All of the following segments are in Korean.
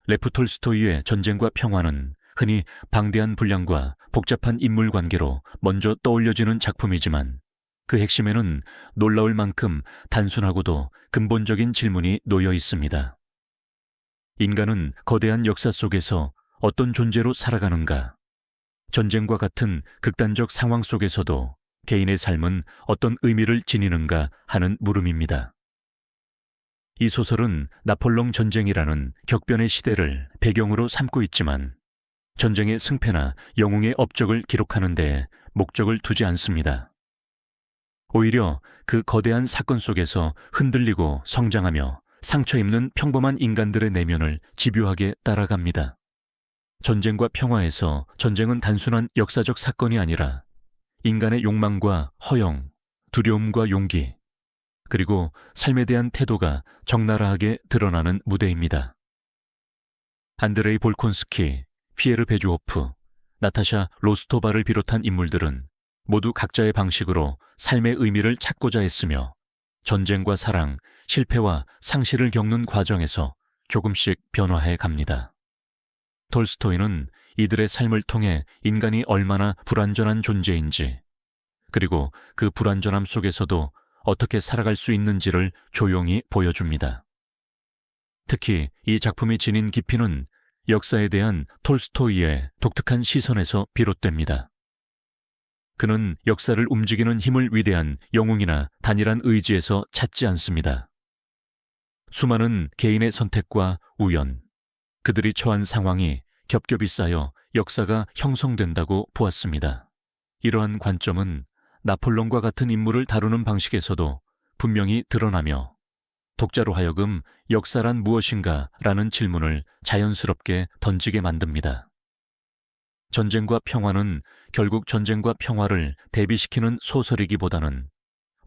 레프 톨스토이의 전쟁과 평화는 흔히 방대한 분량과 복잡한 인물 관계로 먼저 떠올려지는 작품이지만 그 핵심에는 놀라울 만큼 단순하고도 근본적인 질문이 놓여 있습니다. 인간은 거대한 역사 속에서 어떤 존재로 살아가는가? 전쟁과 같은 극단적 상황 속에서도 개인의 삶은 어떤 의미를 지니는가 하는 물음입니다. 이 소설은 나폴롱 전쟁이라는 격변의 시대를 배경으로 삼고 있지만 전쟁의 승패나 영웅의 업적을 기록하는 데에 목적을 두지 않습니다. 오히려 그 거대한 사건 속에서 흔들리고 성장하며 상처 입는 평범한 인간들의 내면을 집요하게 따라갑니다. 전쟁과 평화에서 전쟁은 단순한 역사적 사건이 아니라 인간의 욕망과 허영, 두려움과 용기, 그리고 삶에 대한 태도가 적나라하게 드러나는 무대입니다. 안드레이 볼콘스키, 피에르 베주호프, 나타샤 로스토바를 비롯한 인물들은 모두 각자의 방식으로 삶의 의미를 찾고자 했으며 전쟁과 사랑, 실패와 상실을 겪는 과정에서 조금씩 변화해 갑니다. 톨스토이는 이들의 삶을 통해 인간이 얼마나 불완전한 존재인지, 그리고 그 불완전함 속에서도 어떻게 살아갈 수 있는지를 조용히 보여줍니다. 특히 이 작품이 지닌 깊이는 역사에 대한 톨스토이의 독특한 시선에서 비롯됩니다. 그는 역사를 움직이는 힘을 위대한 영웅이나 단일한 의지에서 찾지 않습니다. 수많은 개인의 선택과 우연, 그들이 처한 상황이 겹겹이 쌓여 역사가 형성된다고 보았습니다. 이러한 관점은 나폴롱과 같은 인물을 다루는 방식에서도 분명히 드러나며 독자로 하여금 역사란 무엇인가 라는 질문을 자연스럽게 던지게 만듭니다. 전쟁과 평화는 결국 전쟁과 평화를 대비시키는 소설이기보다는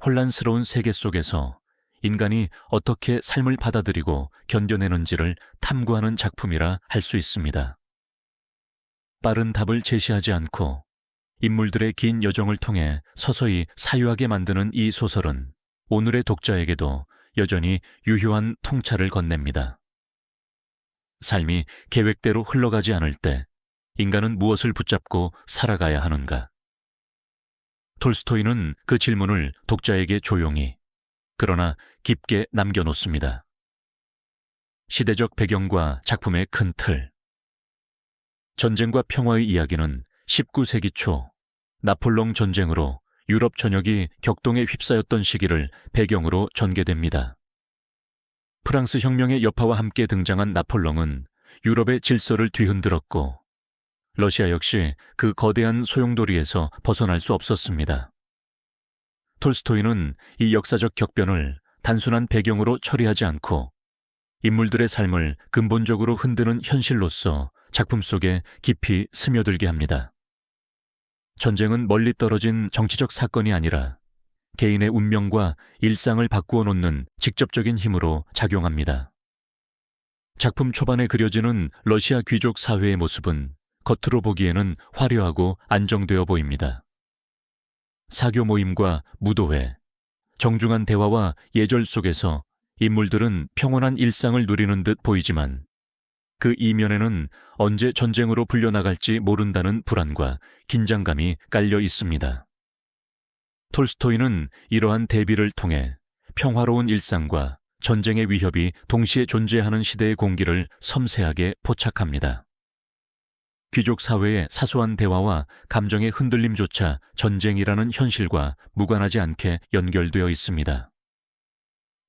혼란스러운 세계 속에서 인간이 어떻게 삶을 받아들이고 견뎌내는지를 탐구하는 작품이라 할 수 있습니다. 빠른 답을 제시하지 않고 인물들의 긴 여정을 통해 서서히 사유하게 만드는 이 소설은 오늘의 독자에게도 여전히 유효한 통찰을 건넵니다. 삶이 계획대로 흘러가지 않을 때 인간은 무엇을 붙잡고 살아가야 하는가? 톨스토이는 그 질문을 독자에게 조용히, 그러나 깊게 남겨놓습니다. 시대적 배경과 작품의 큰 틀. 전쟁과 평화의 이야기는 19세기 초 나폴롱 전쟁으로 유럽 전역이 격동에 휩싸였던 시기를 배경으로 전개됩니다. 프랑스 혁명의 여파와 함께 등장한 나폴롱은 유럽의 질서를 뒤흔들었고 러시아 역시 그 거대한 소용돌이에서 벗어날 수 없었습니다. 톨스토이는 이 역사적 격변을 단순한 배경으로 처리하지 않고 인물들의 삶을 근본적으로 흔드는 현실로서 작품 속에 깊이 스며들게 합니다. 전쟁은 멀리 떨어진 정치적 사건이 아니라 개인의 운명과 일상을 바꾸어 놓는 직접적인 힘으로 작용합니다. 작품 초반에 그려지는 러시아 귀족 사회의 모습은 겉으로 보기에는 화려하고 안정되어 보입니다. 사교 모임과 무도회, 정중한 대화와 예절 속에서 인물들은 평온한 일상을 누리는 듯 보이지만 그 이면에는 언제 전쟁으로 불려나갈지 모른다는 불안과 긴장감이 깔려 있습니다. 톨스토이는 이러한 대비를 통해 평화로운 일상과 전쟁의 위협이 동시에 존재하는 시대의 공기를 섬세하게 포착합니다. 귀족 사회의 사소한 대화와 감정의 흔들림조차 전쟁이라는 현실과 무관하지 않게 연결되어 있습니다.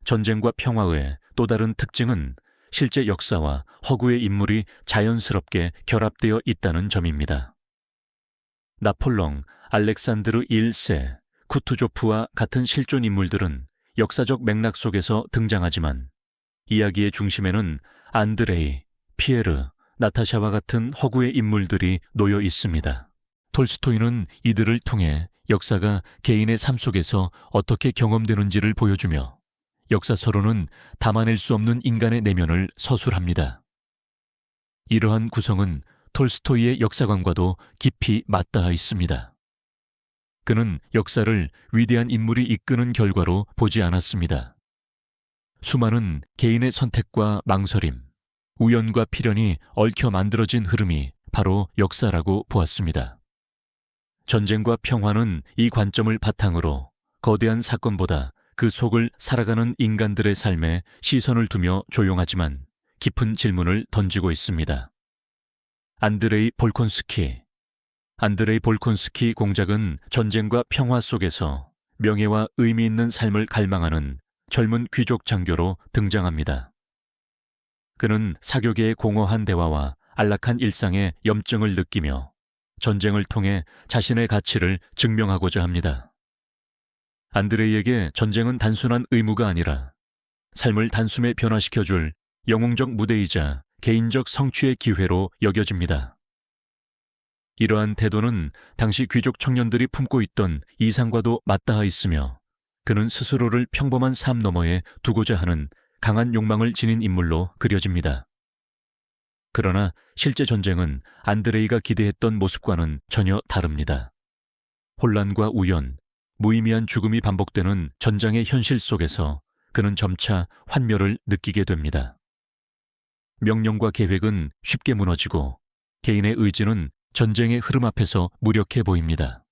전쟁과 평화의 또 다른 특징은 실제 역사와 허구의 인물이 자연스럽게 결합되어 있다는 점입니다. 나폴롱, 알렉산드르 1세, 쿠투조프와 같은 실존 인물들은 역사적 맥락 속에서 등장하지만 이야기의 중심에는 안드레이, 피에르, 나타샤와 같은 허구의 인물들이 놓여 있습니다. 톨스토이는 이들을 통해 역사가 개인의 삶 속에서 어떻게 경험되는지를 보여주며 역사서로는 담아낼 수 없는 인간의 내면을 서술합니다. 이러한 구성은 톨스토이의 역사관과도 깊이 맞닿아 있습니다. 그는 역사를 위대한 인물이 이끄는 결과로 보지 않았습니다. 수많은 개인의 선택과 망설임, 우연과 필연이 얽혀 만들어진 흐름이 바로 역사라고 보았습니다. 전쟁과 평화는 이 관점을 바탕으로 거대한 사건보다 그 속을 살아가는 인간들의 삶에 시선을 두며 조용하지만 깊은 질문을 던지고 있습니다. 안드레이 볼콘스키 공작은 전쟁과 평화 속에서 명예와 의미 있는 삶을 갈망하는 젊은 귀족 장교로 등장합니다. 그는 사교계의 공허한 대화와 안락한 일상의 염증을 느끼며 전쟁을 통해 자신의 가치를 증명하고자 합니다. 안드레이에게 전쟁은 단순한 의무가 아니라 삶을 단숨에 변화시켜줄 영웅적 무대이자 개인적 성취의 기회로 여겨집니다. 이러한 태도는 당시 귀족 청년들이 품고 있던 이상과도 맞닿아 있으며 그는 스스로를 평범한 삶 너머에 두고자 하는 강한 욕망을 지닌 인물로 그려집니다. 그러나 실제 전쟁은 안드레이가 기대했던 모습과는 전혀 다릅니다. 혼란과 우연, 무의미한 죽음이 반복되는 전장의 현실 속에서 그는 점차 환멸을 느끼게 됩니다. 명령과 계획은 쉽게 무너지고 개인의 의지는 전쟁의 흐름 앞에서 무력해 보입니다.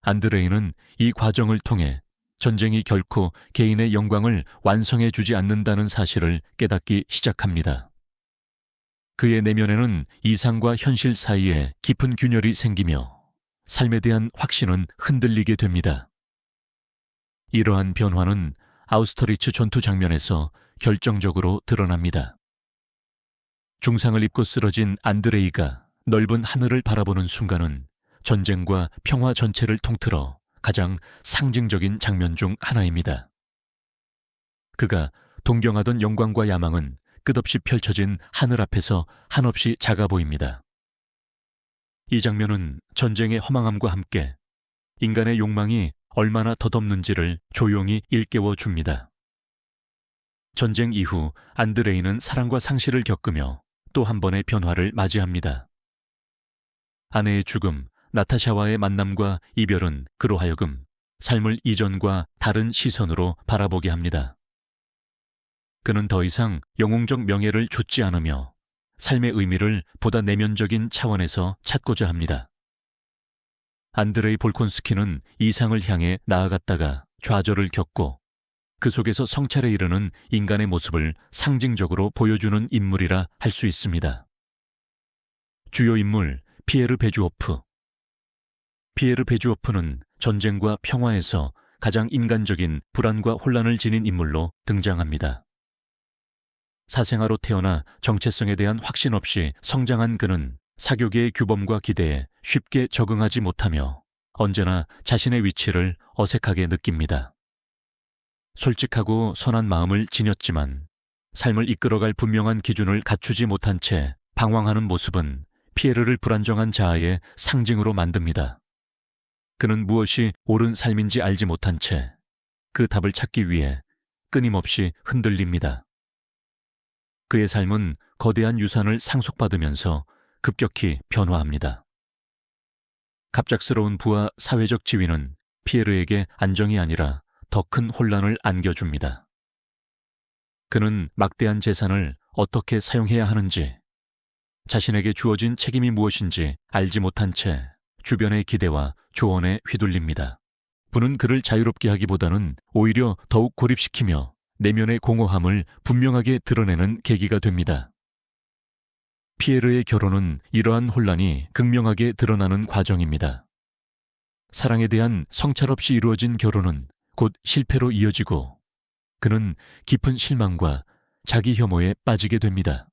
안드레이는 이 과정을 통해 전쟁이 결코 개인의 영광을 완성해 주지 않는다는 사실을 깨닫기 시작합니다. 그의 내면에는 이상과 현실 사이에 깊은 균열이 생기며 삶에 대한 확신은 흔들리게 됩니다. 이러한 변화는 아우스터리츠 전투 장면에서 결정적으로 드러납니다. 중상을 입고 쓰러진 안드레이가 넓은 하늘을 바라보는 순간은 전쟁과 평화 전체를 통틀어 가장 상징적인 장면 중 하나입니다. 그가 동경하던 영광과 야망은 끝없이 펼쳐진 하늘 앞에서 한없이 작아 보입니다. 이 장면은 전쟁의 허망함과 함께 인간의 욕망이 얼마나 덧없는지를 조용히 일깨워 줍니다. 전쟁 이후 안드레이는 사랑과 상실을 겪으며 또 한 번의 변화를 맞이합니다. 아내의 죽음, 나타샤와의 만남과 이별은 그로 하여금 삶을 이전과 다른 시선으로 바라보게 합니다. 그는 더 이상 영웅적 명예를 좇지 않으며 삶의 의미를 보다 내면적인 차원에서 찾고자 합니다. 안드레이 볼콘스키는 이상을 향해 나아갔다가 좌절을 겪고 그 속에서 성찰에 이르는 인간의 모습을 상징적으로 보여주는 인물이라 할 수 있습니다. 주요 인물 피에르 베주오프는 전쟁과 평화에서 가장 인간적인 불안과 혼란을 지닌 인물로 등장합니다. 사생아로 태어나 정체성에 대한 확신 없이 성장한 그는 사교계의 규범과 기대에 쉽게 적응하지 못하며 언제나 자신의 위치를 어색하게 느낍니다. 솔직하고 선한 마음을 지녔지만 삶을 이끌어갈 분명한 기준을 갖추지 못한 채 방황하는 모습은 피에르를 불안정한 자아의 상징으로 만듭니다. 그는 무엇이 옳은 삶인지 알지 못한 채 그 답을 찾기 위해 끊임없이 흔들립니다. 그의 삶은 거대한 유산을 상속받으면서 급격히 변화합니다. 갑작스러운 부와 사회적 지위는 피에르에게 안정이 아니라 더 큰 혼란을 안겨줍니다. 그는 막대한 재산을 어떻게 사용해야 하는지, 자신에게 주어진 책임이 무엇인지 알지 못한 채 주변의 기대와 조언에 휘둘립니다. 부는 그를 자유롭게 하기보다는 오히려 더욱 고립시키며 내면의 공허함을 분명하게 드러내는 계기가 됩니다. 피에르의 결혼은 이러한 혼란이 극명하게 드러나는 과정입니다. 사랑에 대한 성찰 없이 이루어진 결혼은 곧 실패로 이어지고 그는 깊은 실망과 자기 혐오에 빠지게 됩니다.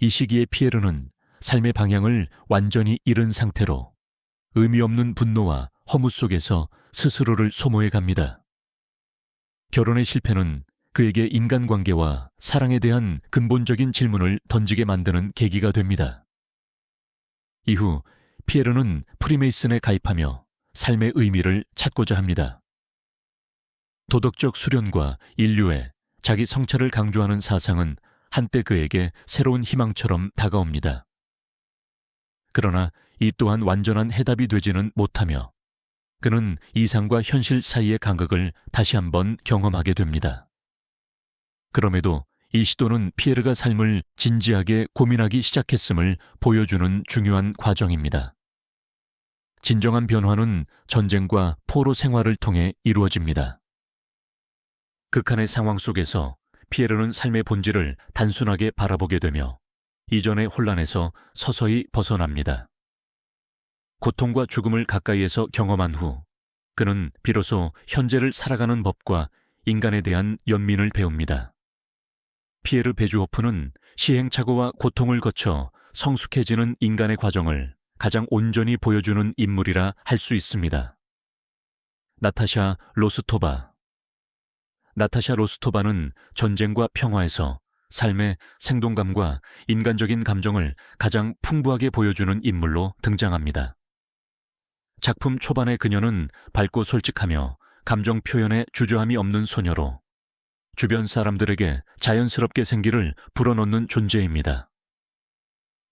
이 시기에 피에르는 삶의 방향을 완전히 잃은 상태로 의미 없는 분노와 허무 속에서 스스로를 소모해 갑니다. 결혼의 실패는 그에게 인간관계와 사랑에 대한 근본적인 질문을 던지게 만드는 계기가 됩니다. 이후 피에르는 프리메이슨에 가입하며 삶의 의미를 찾고자 합니다. 도덕적 수련과 인류애, 자기 성찰을 강조하는 사상은 한때 그에게 새로운 희망처럼 다가옵니다. 그러나 이 또한 완전한 해답이 되지는 못하며 그는 이상과 현실 사이의 간극을 다시 한번 경험하게 됩니다. 그럼에도 이 시도는 피에르가 삶을 진지하게 고민하기 시작했음을 보여주는 중요한 과정입니다. 진정한 변화는 전쟁과 포로 생활을 통해 이루어집니다. 극한의 상황 속에서 피에르는 삶의 본질을 단순하게 바라보게 되며 이전의 혼란에서 서서히 벗어납니다. 고통과 죽음을 가까이에서 경험한 후 그는 비로소 현재를 살아가는 법과 인간에 대한 연민을 배웁니다. 피에르 베주호프는 시행착오와 고통을 거쳐 성숙해지는 인간의 과정을 가장 온전히 보여주는 인물이라 할 수 있습니다. 나타샤 로스토바. 나타샤 로스토바는 전쟁과 평화에서 삶의 생동감과 인간적인 감정을 가장 풍부하게 보여주는 인물로 등장합니다. 작품 초반의 그녀는 밝고 솔직하며 감정 표현에 주저함이 없는 소녀로 주변 사람들에게 자연스럽게 생기를 불어넣는 존재입니다.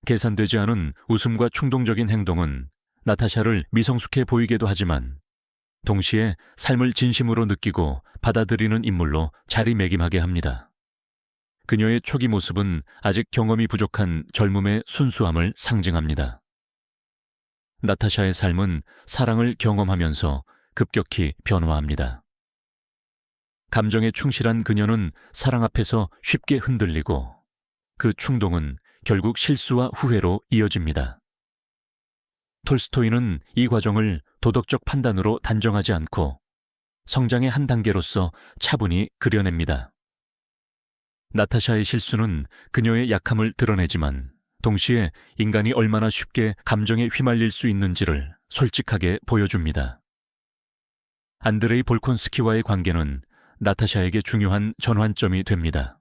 계산되지 않은 웃음과 충동적인 행동은 나타샤를 미성숙해 보이게도 하지만 동시에 삶을 진심으로 느끼고 받아들이는 인물로 자리매김하게 합니다. 그녀의 초기 모습은 아직 경험이 부족한 젊음의 순수함을 상징합니다. 나타샤의 삶은 사랑을 경험하면서 급격히 변화합니다. 감정에 충실한 그녀는 사랑 앞에서 쉽게 흔들리고 그 충동은 결국 실수와 후회로 이어집니다. 톨스토이는 이 과정을 도덕적 판단으로 단정하지 않고 성장의 한 단계로서 차분히 그려냅니다. 나타샤의 실수는 그녀의 약함을 드러내지만 동시에 인간이 얼마나 쉽게 감정에 휘말릴 수 있는지를 솔직하게 보여줍니다. 안드레이 볼콘스키와의 관계는 나타샤에게 중요한 전환점이 됩니다.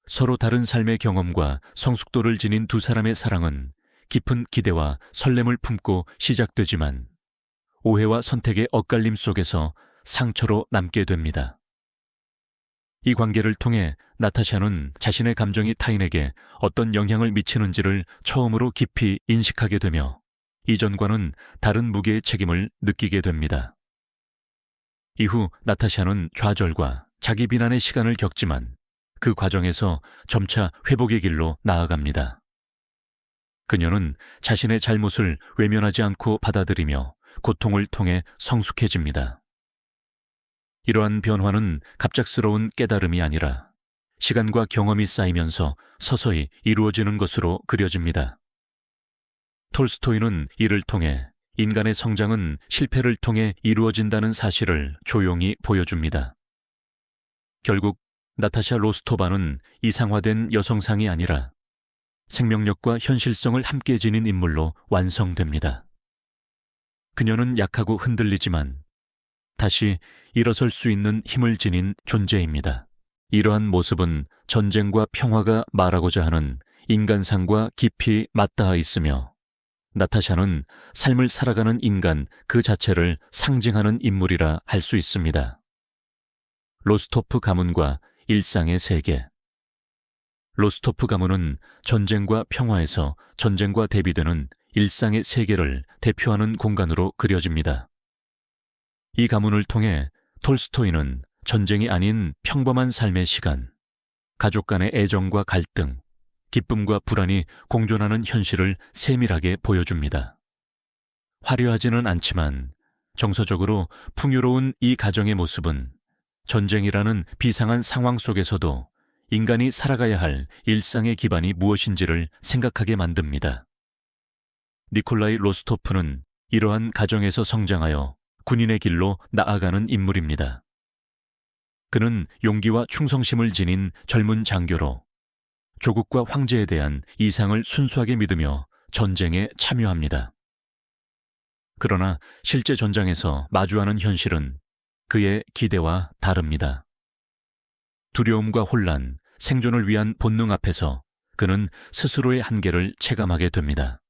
서로 다른 삶의 경험과 성숙도를 지닌 두 사람의 사랑은 깊은 기대와 설렘을 품고 시작되지만 오해와 선택의 엇갈림 속에서 상처로 남게 됩니다. 이 관계를 통해 나타샤는 자신의 감정이 타인에게 어떤 영향을 미치는지를 처음으로 깊이 인식하게 되며 이전과는 다른 무게의 책임을 느끼게 됩니다. 이후 나타샤는 좌절과 자기 비난의 시간을 겪지만 그 과정에서 점차 회복의 길로 나아갑니다. 그녀는 자신의 잘못을 외면하지 않고 받아들이며 고통을 통해 성숙해집니다. 이러한 변화는 갑작스러운 깨달음이 아니라 시간과 경험이 쌓이면서 서서히 이루어지는 것으로 그려집니다. 톨스토이는 이를 통해 인간의 성장은 실패를 통해 이루어진다는 사실을 조용히 보여줍니다. 결국 나타샤 로스토바는 이상화된 여성상이 아니라 생명력과 현실성을 함께 지닌 인물로 완성됩니다. 그녀는 약하고 흔들리지만 다시 일어설 수 있는 힘을 지닌 존재입니다. 이러한 모습은 전쟁과 평화가 말하고자 하는 인간상과 깊이 맞닿아 있으며 나타샤는 삶을 살아가는 인간 그 자체를 상징하는 인물이라 할 수 있습니다. 로스토프 가문과 일상의 세계. 로스토프 가문은 전쟁과 평화에서 전쟁과 대비되는 일상의 세계를 대표하는 공간으로 그려집니다. 이 가문을 통해 톨스토이는 전쟁이 아닌 평범한 삶의 시간, 가족 간의 애정과 갈등, 기쁨과 불안이 공존하는 현실을 세밀하게 보여줍니다. 화려하지는 않지만 정서적으로 풍요로운 이 가정의 모습은 전쟁이라는 비상한 상황 속에서도 인간이 살아가야 할 일상의 기반이 무엇인지를 생각하게 만듭니다. 니콜라이 로스토프는 이러한 가정에서 성장하여 군인의 길로 나아가는 인물입니다. 그는 용기와 충성심을 지닌 젊은 장교로 조국과 황제에 대한 이상을 순수하게 믿으며 전쟁에 참여합니다. 그러나 실제 전장에서 마주하는 현실은 그의 기대와 다릅니다. 두려움과 혼란, 생존을 위한 본능 앞에서 그는 스스로의 한계를 체감하게 됩니다.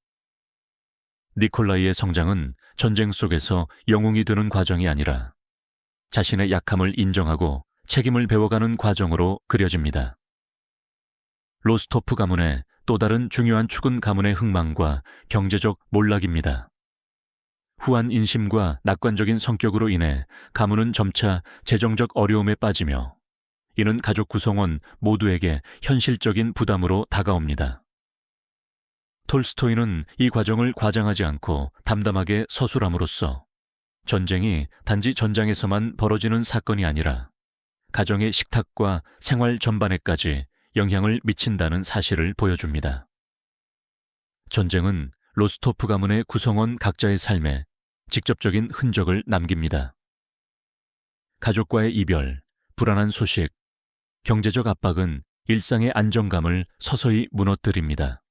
니콜라이의 성장은 전쟁 속에서 영웅이 되는 과정이 아니라 자신의 약함을 인정하고 책임을 배워가는 과정으로 그려집니다. 로스토프 가문의 또 다른 중요한 축은 가문의 흥망과 경제적 몰락입니다. 후한 인심과 낙관적인 성격으로 인해 가문은 점차 재정적 어려움에 빠지며 이는 가족 구성원 모두에게 현실적인 부담으로 다가옵니다. 톨스토이는 이 과정을 과장하지 않고 담담하게 서술함으로써 전쟁이 단지 전장에서만 벌어지는 사건이 아니라 가정의 식탁과 생활 전반에까지 영향을 미친다는 사실을 보여줍니다. 전쟁은 로스토프 가문의 구성원 각자의 삶에 직접적인 흔적을 남깁니다. 가족과의 이별, 불안한 소식, 경제적 압박은 일상의 안정감을 서서히 무너뜨립니다.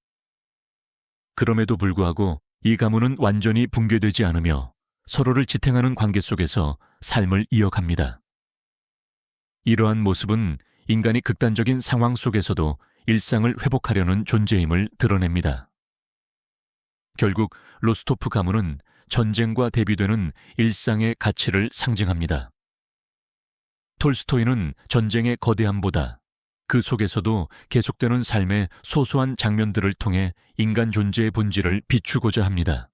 그럼에도 불구하고 이 가문은 완전히 붕괴되지 않으며 서로를 지탱하는 관계 속에서 삶을 이어갑니다. 이러한 모습은 인간이 극단적인 상황 속에서도 일상을 회복하려는 존재임을 드러냅니다. 결국 로스토프 가문은 전쟁과 대비되는 일상의 가치를 상징합니다. 톨스토이는 전쟁의 거대함보다 그 속에서도 계속되는 삶의 소소한 장면들을 통해 인간 존재의 본질을 비추고자 합니다.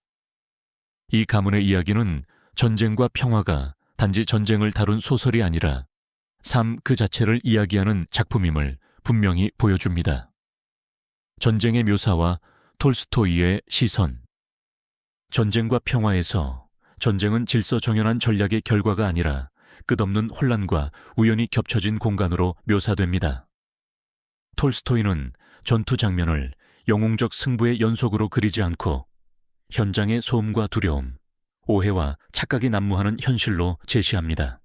이 가문의 이야기는 전쟁과 평화가 단지 전쟁을 다룬 소설이 아니라 삶 그 자체를 이야기하는 작품임을 분명히 보여줍니다. 전쟁의 묘사와 톨스토이의 시선. 전쟁과 평화에서 전쟁은 질서정연한 전략의 결과가 아니라 끝없는 혼란과 우연히 겹쳐진 공간으로 묘사됩니다. 톨스토이는 전투 장면을 영웅적 승부의 연속으로 그리지 않고 현장의 소음과 두려움, 오해와 착각이 난무하는 현실로 제시합니다.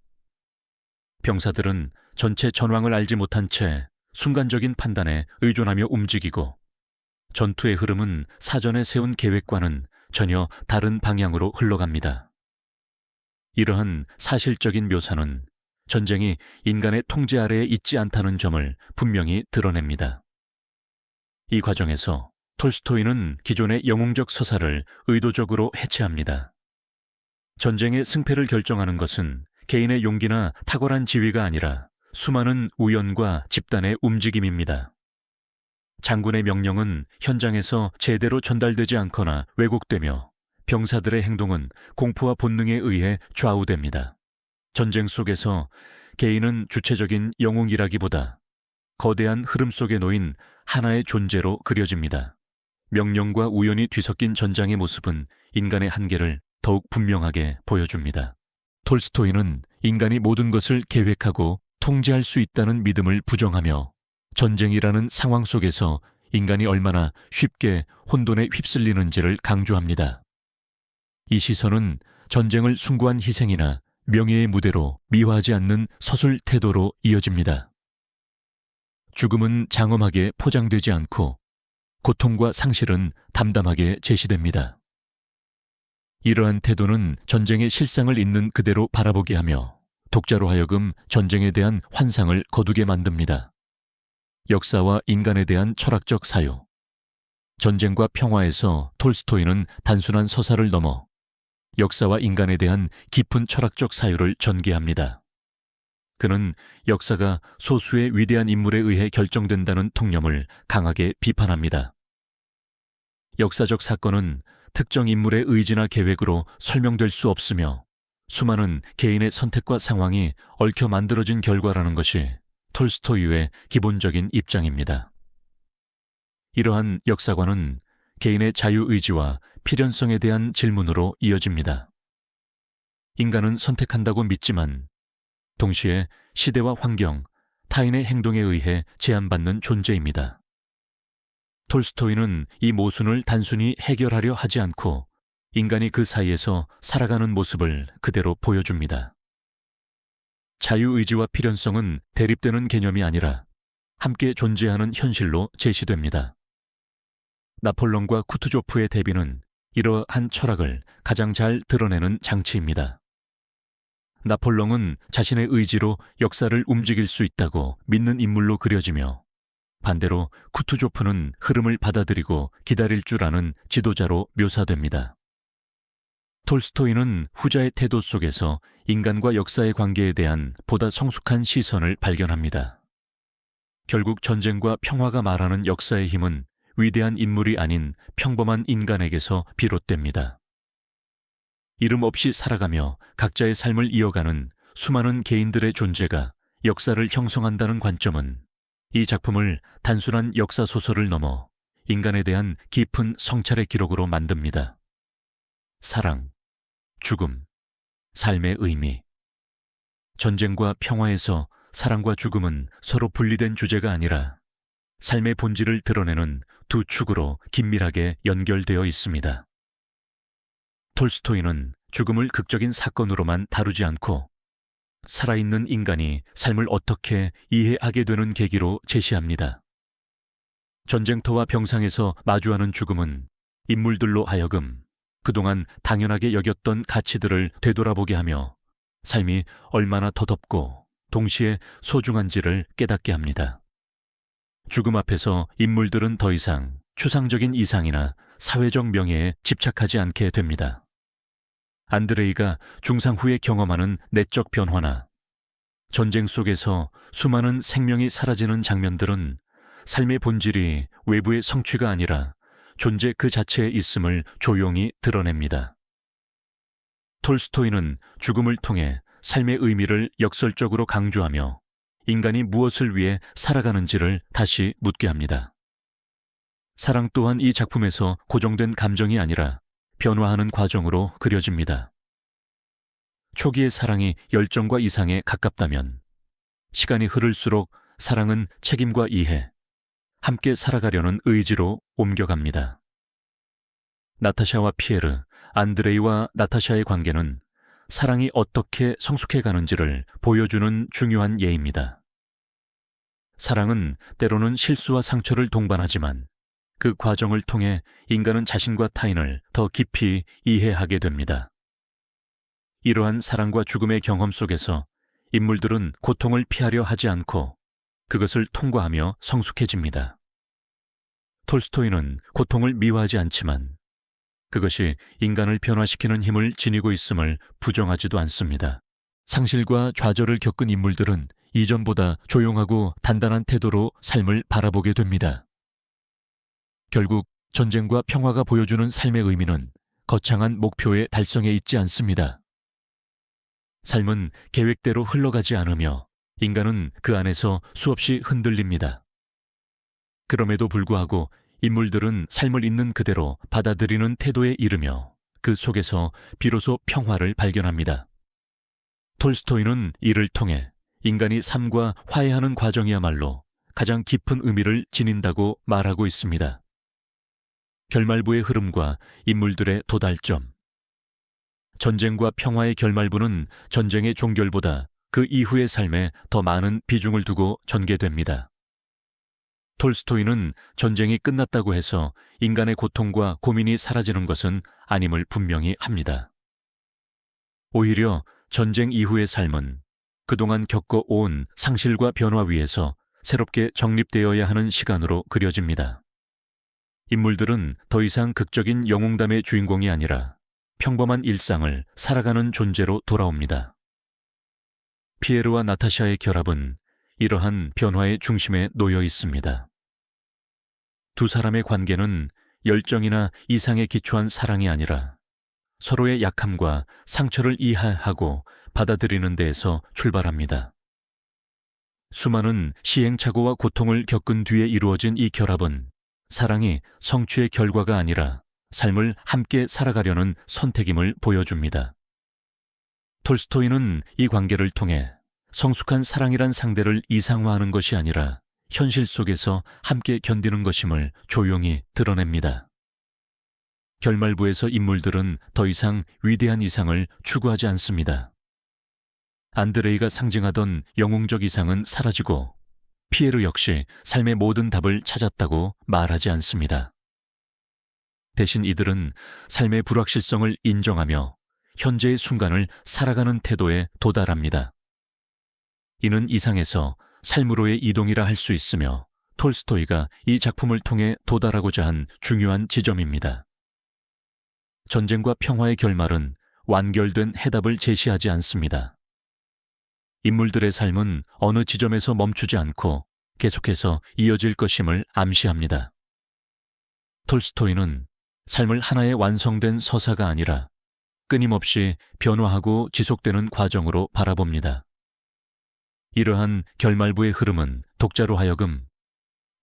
병사들은 전체 전황을 알지 못한 채 순간적인 판단에 의존하며 움직이고 전투의 흐름은 사전에 세운 계획과는 전혀 다른 방향으로 흘러갑니다. 이러한 사실적인 묘사는 전쟁이 인간의 통제 아래에 있지 않다는 점을 분명히 드러냅니다. 이 과정에서 톨스토이는 기존의 영웅적 서사를 의도적으로 해체합니다. 전쟁의 승패를 결정하는 것은 개인의 용기나 탁월한 지위가 아니라 수많은 우연과 집단의 움직임입니다. 장군의 명령은 현장에서 제대로 전달되지 않거나 왜곡되며 병사들의 행동은 공포와 본능에 의해 좌우됩니다. 전쟁 속에서 개인은 주체적인 영웅이라기보다 거대한 흐름 속에 놓인 하나의 존재로 그려집니다. 명령과 우연이 뒤섞인 전장의 모습은 인간의 한계를 더욱 분명하게 보여줍니다. 톨스토이는 인간이 모든 것을 계획하고 통제할 수 있다는 믿음을 부정하며 전쟁이라는 상황 속에서 인간이 얼마나 쉽게 혼돈에 휩쓸리는지를 강조합니다. 이 시선은 전쟁을 숭고한 희생이나 명예의 무대로 미화하지 않는 서술 태도로 이어집니다. 죽음은 장엄하게 포장되지 않고 고통과 상실은 담담하게 제시됩니다. 이러한 태도는 전쟁의 실상을 있는 그대로 바라보게 하며 독자로 하여금 전쟁에 대한 환상을 거두게 만듭니다. 역사와 인간에 대한 철학적 사유. 전쟁과 평화에서 톨스토이는 단순한 서사를 넘어 역사와 인간에 대한 깊은 철학적 사유를 전개합니다. 그는 역사가 소수의 위대한 인물에 의해 결정된다는 통념을 강하게 비판합니다. 역사적 사건은 특정 인물의 의지나 계획으로 설명될 수 없으며 수많은 개인의 선택과 상황이 얽혀 만들어진 결과라는 것이 톨스토이의 기본적인 입장입니다. 이러한 역사관은 개인의 자유의지와 필연성에 대한 질문으로 이어집니다. 인간은 선택한다고 믿지만 동시에 시대와 환경, 타인의 행동에 의해 제한받는 존재입니다. 톨스토이는 이 모순을 단순히 해결하려 하지 않고 인간이 그 사이에서 살아가는 모습을 그대로 보여줍니다. 자유의지와 필연성은 대립되는 개념이 아니라 함께 존재하는 현실로 제시됩니다. 나폴레옹과 쿠투조프의 대비는 이러한 철학을 가장 잘 드러내는 장치입니다. 나폴레옹은 자신의 의지로 역사를 움직일 수 있다고 믿는 인물로 그려지며 반대로 쿠투조프는 흐름을 받아들이고 기다릴 줄 아는 지도자로 묘사됩니다. 톨스토이는 후자의 태도 속에서 인간과 역사의 관계에 대한 보다 성숙한 시선을 발견합니다. 결국 전쟁과 평화가 말하는 역사의 힘은 위대한 인물이 아닌 평범한 인간에게서 비롯됩니다. 이름 없이 살아가며 각자의 삶을 이어가는 수많은 개인들의 존재가 역사를 형성한다는 관점은 이 작품을 단순한 역사 소설을 넘어 인간에 대한 깊은 성찰의 기록으로 만듭니다. 사랑, 죽음, 삶의 의미. 전쟁과 평화에서 사랑과 죽음은 서로 분리된 주제가 아니라 삶의 본질을 드러내는 두 축으로 긴밀하게 연결되어 있습니다. 톨스토이는 죽음을 극적인 사건으로만 다루지 않고 살아있는 인간이 삶을 어떻게 이해하게 되는 계기로 제시합니다. 전쟁터와 병상에서 마주하는 죽음은 인물들로 하여금 그동안 당연하게 여겼던 가치들을 되돌아보게 하며 삶이 얼마나 더덥고 동시에 소중한지를 깨닫게 합니다. 죽음 앞에서 인물들은 더 이상 추상적인 이상이나 사회적 명예에 집착하지 않게 됩니다. 안드레이가 중상 후에 경험하는 내적 변화나 전쟁 속에서 수많은 생명이 사라지는 장면들은 삶의 본질이 외부의 성취가 아니라 존재 그 자체에 있음을 조용히 드러냅니다. 톨스토이는 죽음을 통해 삶의 의미를 역설적으로 강조하며 인간이 무엇을 위해 살아가는지를 다시 묻게 합니다. 사랑 또한 이 작품에서 고정된 감정이 아니라 변화하는 과정으로 그려집니다. 초기의 사랑이 열정과 이상에 가깝다면 시간이 흐를수록 사랑은 책임과 이해, 함께 살아가려는 의지로 옮겨갑니다. 나타샤와 피에르, 안드레이와 나타샤의 관계는 사랑이 어떻게 성숙해가는지를 보여주는 중요한 예입니다. 사랑은 때로는 실수와 상처를 동반하지만 그 과정을 통해 인간은 자신과 타인을 더 깊이 이해하게 됩니다. 이러한 사랑과 죽음의 경험 속에서 인물들은 고통을 피하려 하지 않고 그것을 통과하며 성숙해집니다. 톨스토이는 고통을 미워하지 않지만 그것이 인간을 변화시키는 힘을 지니고 있음을 부정하지도 않습니다. 상실과 좌절을 겪은 인물들은 이전보다 조용하고 단단한 태도로 삶을 바라보게 됩니다. 결국 전쟁과 평화가 보여주는 삶의 의미는 거창한 목표의 달성에 있지 않습니다. 삶은 계획대로 흘러가지 않으며 인간은 그 안에서 수없이 흔들립니다. 그럼에도 불구하고 인물들은 삶을 있는 그대로 받아들이는 태도에 이르며 그 속에서 비로소 평화를 발견합니다. 톨스토이는 이를 통해 인간이 삶과 화해하는 과정이야말로 가장 깊은 의미를 지닌다고 말하고 있습니다. 결말부의 흐름과 인물들의 도달점. 전쟁과 평화의 결말부는 전쟁의 종결보다 그 이후의 삶에 더 많은 비중을 두고 전개됩니다. 톨스토이는 전쟁이 끝났다고 해서 인간의 고통과 고민이 사라지는 것은 아님을 분명히 합니다. 오히려 전쟁 이후의 삶은 그동안 겪어온 상실과 변화 위에서 새롭게 정립되어야 하는 시간으로 그려집니다. 인물들은 더 이상 극적인 영웅담의 주인공이 아니라 평범한 일상을 살아가는 존재로 돌아옵니다. 피에르와 나타샤의 결합은 이러한 변화의 중심에 놓여 있습니다. 두 사람의 관계는 열정이나 이상에 기초한 사랑이 아니라 서로의 약함과 상처를 이해하고 받아들이는 데에서 출발합니다. 수많은 시행착오와 고통을 겪은 뒤에 이루어진 이 결합은 사랑이 성취의 결과가 아니라 삶을 함께 살아가려는 선택임을 보여줍니다. 톨스토이는 이 관계를 통해 성숙한 사랑이란 상대를 이상화하는 것이 아니라 현실 속에서 함께 견디는 것임을 조용히 드러냅니다. 결말부에서 인물들은 더 이상 위대한 이상을 추구하지 않습니다. 안드레이가 상징하던 영웅적 이상은 사라지고 피에르 역시 삶의 모든 답을 찾았다고 말하지 않습니다. 대신 이들은 삶의 불확실성을 인정하며 현재의 순간을 살아가는 태도에 도달합니다. 이는 이상에서 삶으로의 이동이라 할 수 있으며 톨스토이가 이 작품을 통해 도달하고자 한 중요한 지점입니다. 전쟁과 평화의 결말은 완결된 해답을 제시하지 않습니다. 인물들의 삶은 어느 지점에서 멈추지 않고 계속해서 이어질 것임을 암시합니다. 톨스토이는 삶을 하나의 완성된 서사가 아니라 끊임없이 변화하고 지속되는 과정으로 바라봅니다. 이러한 결말부의 흐름은 독자로 하여금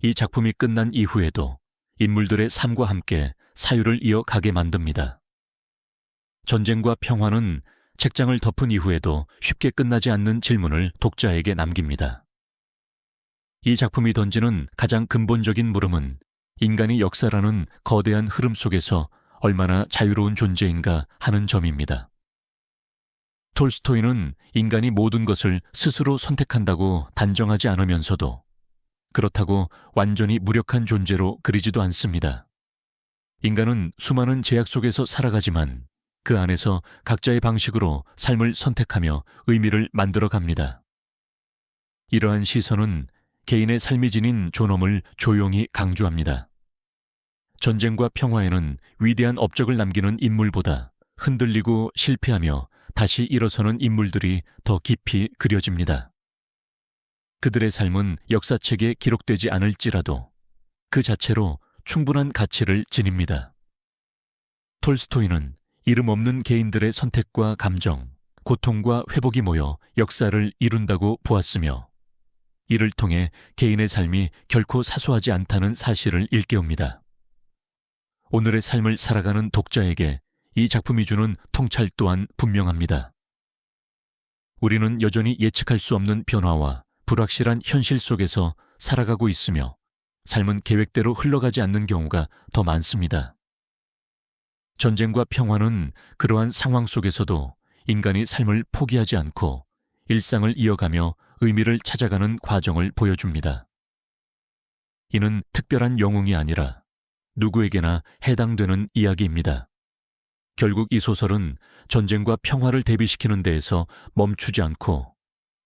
이 작품이 끝난 이후에도 인물들의 삶과 함께 사유를 이어가게 만듭니다. 전쟁과 평화는 책장을 덮은 이후에도 쉽게 끝나지 않는 질문을 독자에게 남깁니다. 이 작품이 던지는 가장 근본적인 물음은 인간이 역사라는 거대한 흐름 속에서 얼마나 자유로운 존재인가 하는 점입니다. 톨스토이는 인간이 모든 것을 스스로 선택한다고 단정하지 않으면서도 그렇다고 완전히 무력한 존재로 그리지도 않습니다. 인간은 수많은 제약 속에서 살아가지만 그 안에서 각자의 방식으로 삶을 선택하며 의미를 만들어 갑니다. 이러한 시선은 개인의 삶이 지닌 존엄을 조용히 강조합니다. 전쟁과 평화에는 위대한 업적을 남기는 인물보다 흔들리고 실패하며 다시 일어서는 인물들이 더 깊이 그려집니다. 그들의 삶은 역사책에 기록되지 않을지라도 그 자체로 충분한 가치를 지닙니다. 톨스토이는 이름 없는 개인들의 선택과 감정, 고통과 회복이 모여 역사를 이룬다고 보았으며 이를 통해 개인의 삶이 결코 사소하지 않다는 사실을 일깨웁니다. 오늘의 삶을 살아가는 독자에게 이 작품이 주는 통찰 또한 분명합니다. 우리는 여전히 예측할 수 없는 변화와 불확실한 현실 속에서 살아가고 있으며 삶은 계획대로 흘러가지 않는 경우가 더 많습니다. 전쟁과 평화는 그러한 상황 속에서도 인간이 삶을 포기하지 않고 일상을 이어가며 의미를 찾아가는 과정을 보여줍니다. 이는 특별한 영웅이 아니라 누구에게나 해당되는 이야기입니다. 결국 이 소설은 전쟁과 평화를 대비시키는 데에서 멈추지 않고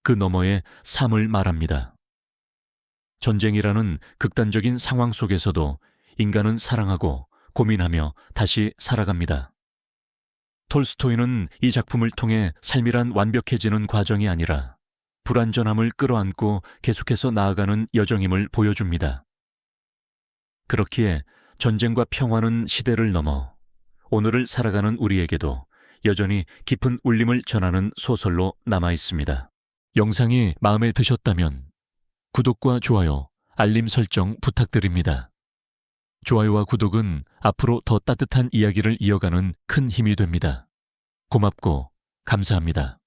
그 너머의 삶을 말합니다. 전쟁이라는 극단적인 상황 속에서도 인간은 사랑하고 고민하며 다시 살아갑니다. 톨스토이는 이 작품을 통해 삶이란 완벽해지는 과정이 아니라 불완전함을 끌어안고 계속해서 나아가는 여정임을 보여줍니다. 그렇기에 전쟁과 평화는 시대를 넘어 오늘을 살아가는 우리에게도 여전히 깊은 울림을 전하는 소설로 남아 있습니다. 영상이 마음에 드셨다면 구독과 좋아요, 알림 설정 부탁드립니다. 좋아요와 구독은 앞으로 더 따뜻한 이야기를 이어가는 큰 힘이 됩니다. 고맙고 감사합니다.